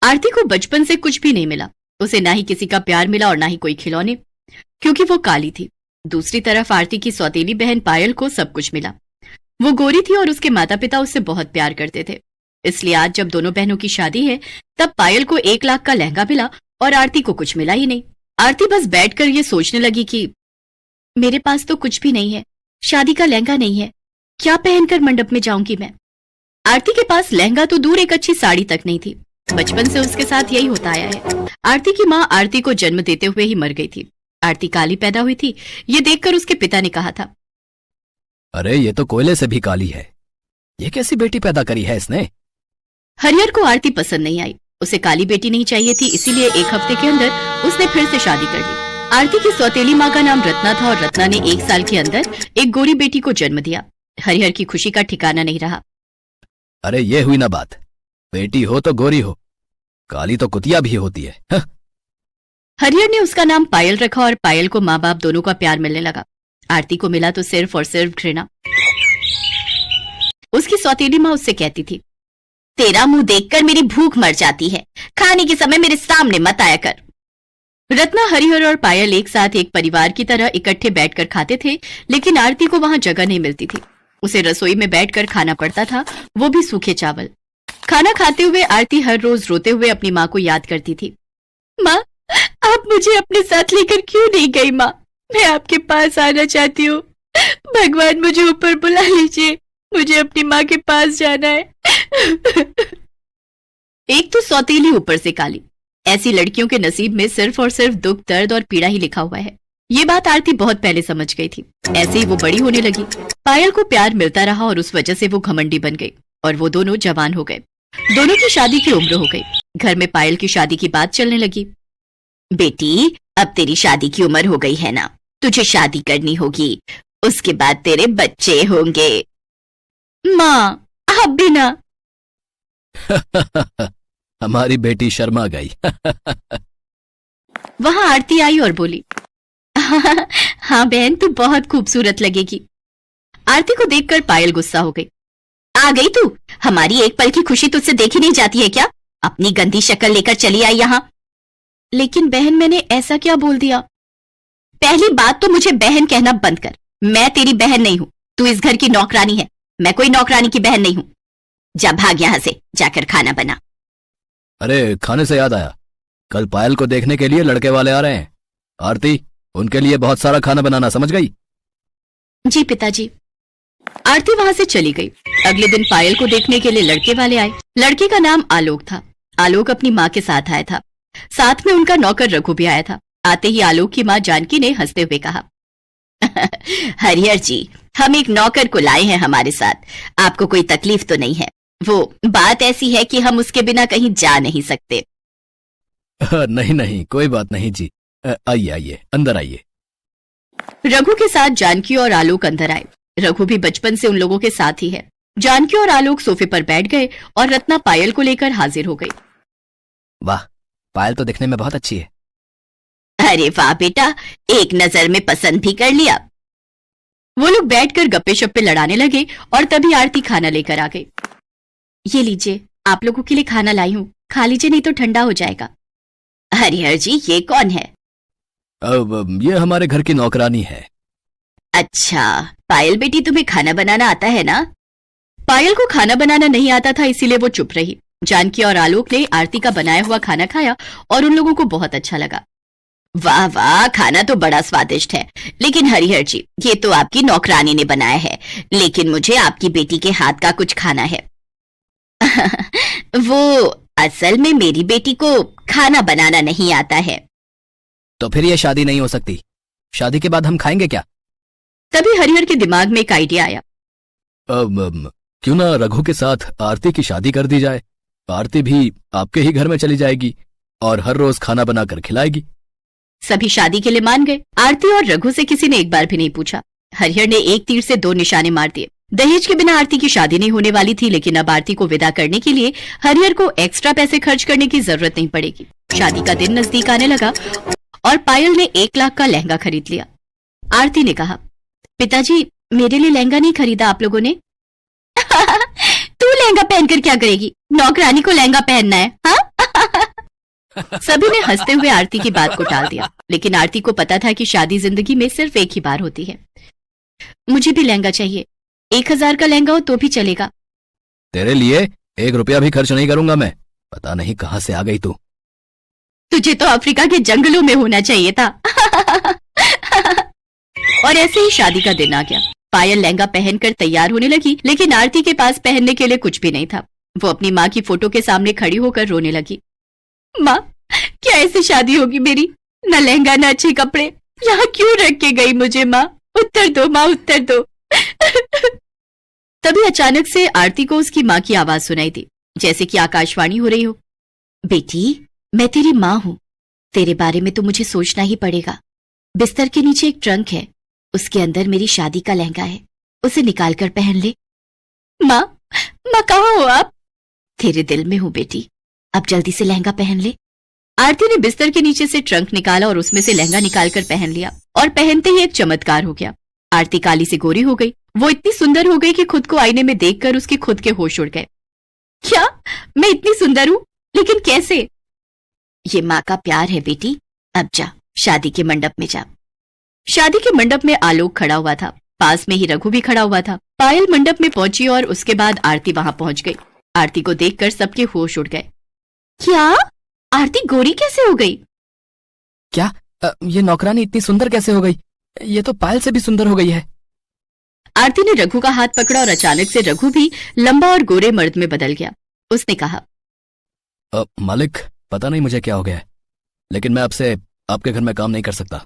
आरती को बचपन से कुछ भी नहीं मिला। उसे ना ही किसी का प्यार मिला और ना ही कोई खिलौने, क्योंकि वो काली थी। दूसरी तरफ आरती की सौतेली बहन पायल को सब कुछ मिला। वो गोरी थी और उसके माता पिता उससे बहुत प्यार करते थे। इसलिए आज जब दोनों बहनों की शादी है तब पायल को 1 लाख का लहंगा मिला और आरती को कुछ मिला ही नहीं। आरती बस बैठकर ये सोचने लगी कि मेरे पास तो कुछ भी नहीं है, शादी का लहंगा नहीं है, क्या पहनकर मंडप में जाऊंगी मैं। आरती के पास लहंगा तो दूर, एक अच्छी साड़ी तक नहीं थी। बचपन से उसके साथ यही होता आया है। आरती की माँ आरती को जन्म देते हुए ही मर गई थी। आरती काली पैदा हुई थी, ये देखकर उसके पिता ने कहा था, अरे ये तो कोयले से भी काली है, ये कैसी बेटी पैदा करी है इसने। हरिहर को आरती पसंद नहीं आई। उसे काली बेटी नहीं चाहिए थी, इसीलिए 1 हफ्ते के अंदर उसने फिर से शादी कर ली। आरती की सौतेली माँ का नाम रत्ना था और रत्ना ने 1 साल के अंदर एक गोरी बेटी को जन्म दिया। हरिहर की खुशी का ठिकाना नहीं रहा। अरे ये हुई ना बात, बेटी हो तो गोरी हो, काली तो कुतिया भी होती है। हरिहर ने उसका नाम पायल रखा और पायल को माँ बाप दोनों का प्यार मिलने लगा। आरती को मिला तो सिर्फ और सिर्फ घृणा। उसकी सौतेली माँ उससे कहती थी, तेरा मुंह देखकर मेरी भूख मर जाती है, खाने के समय मेरे सामने मत आया कर। रत्ना, हरिहर और पायल एक साथ एक परिवार की तरह इकट्ठे बैठकर खाते थे, लेकिन आरती को वहां जगह नहीं मिलती थी। उसे रसोई में बैठकर खाना पड़ता था, वो भी सूखे चावल। खाना खाते हुए आरती हर रोज रोते हुए अपनी माँ को याद करती थी। माँ, आप मुझे अपने साथ लेकर क्यों नहीं गई? माँ, मैं आपके पास आना चाहती हूँ, भगवान मुझे ऊपर बुला लीजिए, मुझे अपनी माँ के पास जाना है। एक तो सौतेली, ऊपर से काली, ऐसी लड़कियों के नसीब में सिर्फ और सिर्फ दुख, दर्द और पीड़ा ही लिखा हुआ है। ये बात आरती बहुत पहले समझ गई थी। ऐसे ही वो बड़ी होने लगी। पायल को प्यार मिलता रहा और उस वजह से वो घमंडी बन गई और वो दोनों जवान हो गए। दोनों की शादी की उम्र हो गई। घर में पायल की शादी की बात चलने लगी। बेटी, अब तेरी शादी की उम्र हो गई है ना, तुझे शादी करनी होगी, उसके बाद तेरे बच्चे होंगे। माँ, आप भी ना। हमारी बेटी शर्मा गई। वहां आरती आई और बोली, हाँ बहन, तू बहुत खूबसूरत लगेगी। आरती को देखकर पायल गुस्सा हो गई। आ गई तू? हमारी एक पल की खुशी तुझसे देखी नहीं जाती है क्या? अपनी गंदी शक्ल लेकर चली आई यहाँ। लेकिन बहन, मैंने ऐसा क्या बोल दिया? पहली बात तो मुझे बहन कहना बंद कर। मैं तेरी बहन नहीं हूँ, तू इस घर की नौकरानी है। मैं कोई नौकरानी की बहन नहीं हूँ। जा भाग यहाँ से, जाकर खाना बना। अरे खाने से याद आया, कल पायल को देखने के लिए लड़के वाले आ रहे हैं। आरती, उनके लिए बहुत सारा खाना बनाना, समझ गई? जी पिताजी। आरती वहां से चली गई। अगले दिन पायल को देखने के लिए लड़के वाले आए। लड़के का नाम आलोक था। आलोक अपनी माँ के साथ आया था। साथ में उनका नौकर रघु भी आया था। आते ही आलोक की माँ जानकी ने हंसते हुए कहा, हरिहर जी, हम एक नौकर को लाए हैं हमारे साथ, आपको कोई तकलीफ तो नहीं है? वो बात ऐसी है कि हम उसके बिना कहीं जा नहीं सकते। नहीं नहीं, कोई बात नहीं जी, आइए आइए, अंदर आइए। रघु के साथ जानकी और आलोक अंदर आए। रघु भी बचपन से उन लोगों के साथ ही है। जानकी और आलोक सोफे पर बैठ गए और रत्ना पायल को लेकर हाजिर हो गई। वाह, पायल तो दिखने में बहुत अच्छी है। अरे वाह बेटा, एक नजर में पसंद भी कर लिया। वो लोग बैठकर गप्पे शप्पे लड़ाने लगे और तभी आरती खाना लेकर आ गई। ये लीजिए, आप लोगों के लिए खाना लाई हूँ, खा लीजिए नहीं तो ठंडा हो जाएगा। हरिहर जी, ये कौन है? अब ये हमारे घर की नौकरानी है। अच्छा, पायल बेटी, तुम्हें खाना बनाना आता है ना? पायल को खाना बनाना नहीं आता था, इसीलिए वो चुप रही। जानकी और आलोक ने आरती का बनाया हुआ खाना खाया और उन लोगों को बहुत अच्छा लगा। वाह वाह, खाना तो बड़ा स्वादिष्ट है, लेकिन हरिहर जी, ये तो आपकी नौकरानी ने बनाया है, लेकिन मुझे आपकी बेटी के हाथ का कुछ खाना है। वो असल में मेरी बेटी को खाना बनाना नहीं आता है। तो फिर ये शादी नहीं हो सकती। शादी के बाद हम खाएंगे क्या? तभी हरिहर के दिमाग में एक आइडिया आया। क्यों ना रघु के साथ आरती की शादी कर दी जाए। आरती भी आपके ही घर में चली जाएगी और हर रोज खाना बनाकर खिलाएगी। सभी शादी के लिए मान गए। आरती और रघु से किसी ने एक बार भी नहीं पूछा। हरिहर ने एक तीर से 2 निशाने मार दिए। दहेज के बिना आरती की शादी नहीं होने वाली थी, लेकिन अब आरती को विदा करने के लिए हरिहर को एक्स्ट्रा पैसे खर्च करने की जरूरत नहीं पड़ेगी। शादी का दिन नजदीक आने लगा और पायल ने 1 लाख का लहंगा खरीद लिया। आरती ने कहा, पिताजी, मेरे लिए लहंगा नहीं खरीदा आप लोगों ने? तू लहंगा पहनकर क्या करेगी? नौकरानी को लहंगा पहनना है, हाँ? सभी ने हंसते हुए आरती की बात को टाल दिया, लेकिन आरती को पता था कि शादी जिंदगी में सिर्फ एक ही बार होती है। मुझे भी लहंगा चाहिए, 1000 का लहंगा हो तो भी चलेगा। तेरे लिए 1 रुपया भी खर्च नहीं करूंगा मैं। पता नहीं कहां से आ गई तू। तुझे तो अफ्रीका के जंगलों में होना चाहिए था। और ऐसे ही शादी का दिन आ गया। पायल लहंगा पहनकर तैयार होने लगी, लेकिन आरती के पास पहनने के लिए कुछ भी नहीं था। वो अपनी माँ की फोटो के सामने खड़ी होकर रोने लगी। माँ, क्या ऐसी शादी होगी मेरी? न लहंगा न अच्छे कपड़े, यहाँ क्यों रख के गई मुझे? माँ उत्तर दो, माँ उत्तर दो। तभी अचानक से आरती को उसकी माँ की आवाज सुनाई दी, जैसे कि आकाशवाणी हो रही हो। बेटी, मैं तेरी माँ हूँ, तेरे बारे में तो मुझे सोचना ही पड़ेगा। बिस्तर के नीचे एक ट्रंक है, उसके अंदर मेरी शादी का लहंगा है, उसे निकाल कर पहन ले। माँ, माँ कहाँ हो आप? तेरे दिल में हूँ बेटी, अब जल्दी से लहंगा पहन ले। आरती ने बिस्तर के नीचे से ट्रंक निकाला और उसमें से लहंगा निकालकर पहन लिया, और पहनते ही एक चमत्कार हो गया। आरती काली से गोरी हो गई। वो इतनी सुंदर हो गई कि खुद को आईने में देखकर उसके खुद के होश उड़ गए। क्या मैं इतनी सुंदर हूँ? लेकिन कैसे? ये माँ का प्यार है बेटी। अब जा, शादी के मंडप में जा। शादी के मंडप में आलोक खड़ा हुआ था, पास में ही रघु भी खड़ा हुआ था। पायल मंडप में पहुंची और उसके बाद आरती वहां पहुंच गई। आरती को देखकर सबके होश उड़ गए। क्या आरती गोरी कैसे हो गई? क्या ये नौकरानी इतनी सुंदर कैसे हो गई? ये तो पायल से भी सुंदर हो गई है। आरती ने रघु का हाथ पकड़ा और अचानक से रघु भी लंबा और गोरे मर्द में बदल गया। उसने कहा, मालिक, पता नहीं मुझे क्या हो गया है, लेकिन मैं आपसे आपके घर में काम नहीं कर सकता।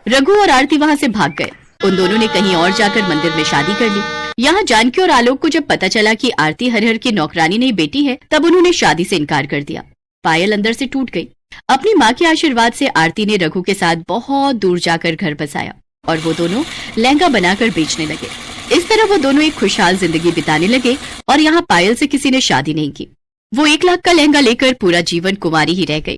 रघु और आरती वहां से भाग गए। उन दोनों ने कहीं और जाकर मंदिर में शादी कर ली। यहाँ जानकी और आलोक को जब पता चला कि आरती हरिहर की नौकरानी नहीं बेटी है, तब उन्होंने शादी से इनकार कर दिया। पायल अंदर से टूट गई। अपनी माँ के आशीर्वाद से आरती ने रघु के साथ बहुत दूर जाकर घर बसाया और वो दोनों लहंगा बनाकर बेचने लगे। इस तरह वो दोनों एक खुशहाल जिंदगी बिताने लगे और यहाँ पायल से किसी ने शादी नहीं की। वो 1 लाख का लहंगा लेकर पूरा जीवन कुंवारी ही रह गई।